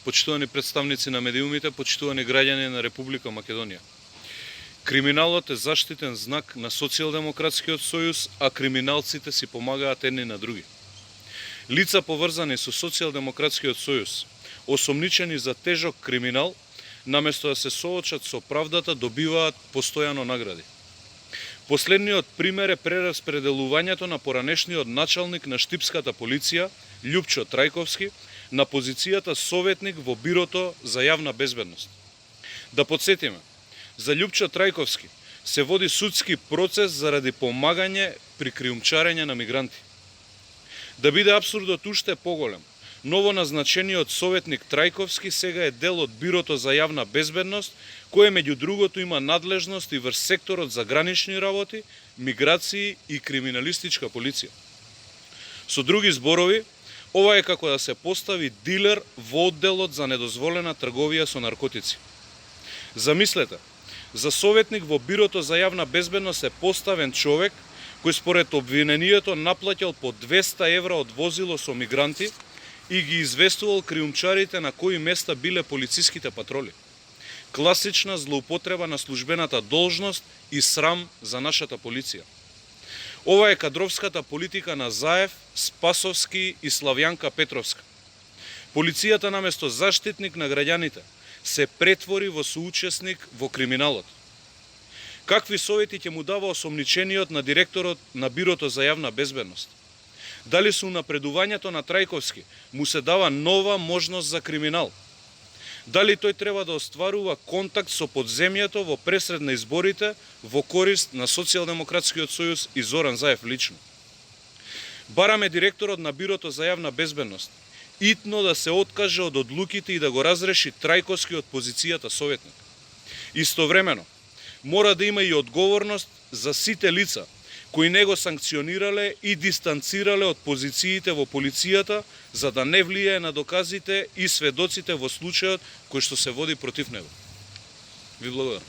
Почитувани представници на медиумите, почитувани граѓани на Република Македонија. Криминалот е заштитен знак на Социјалдемократскиот сојуз, а криминалците си помагаат едни на други. Лица поврзани со Социјалдемократскиот сојуз, осомничени за тежок криминал, наместо да се соочат со правдата, добиваат постојано награди. Последниот пример е прераспределувањето на поранешниот началник на Штипската полиција, Љупчо Трајковски, на позицијата советник во Бирото за јавна безбедност. Да подсетиме, за Љупчо Трајковски се води судски процес заради помагање при криумчарење на мигранти. Да биде абсурдот уште поголем, новоназначениот советник Трајковски сега е дел од Бирото за јавна безбедност, кое меѓу другото има надлежност и врз секторот за гранични работи, миграции и криминалистичка полиција. Со други зборови, ова е како да се постави дилер во одделот за недозволена трговија со наркотици. Замислете, за советник во Бирото за јавна безбедност е поставен човек кој според обвинението наплаќал по 200 евра од возило со мигранти и ги известувал криумчарите на кои места биле полициските патроли. Класична злоупотреба на службената должност и срам за нашата полиција. Ова е кадровската политика на Заев, Спасовски и Славјанка Петровска. Полицијата наместо заштитник на граѓаните се претвори во соучесник во криминалот. Какви совети ќе му дава осомничениот на директорот на Бирото за јавна безбедност? Дали со унапредувањето на Трајковски му се дава нова можност за криминал? Дали тој треба да остварува контакт со подземјето во пресред на изборите во корист на Социјалдемократскиот сојуз и Зоран Заев лично? Бараме директорот на Бирото за јавна безбедност итно да се откаже од одлуките и да го разреши Трајковски од позицијата советник. Истовремено, мора да има и одговорност за сите лица кои не го санкционирале и дистанцирале од позициите во полицијата за да не влијае на доказите и сведоците во случајот кој што се води против него. Ви благодарам.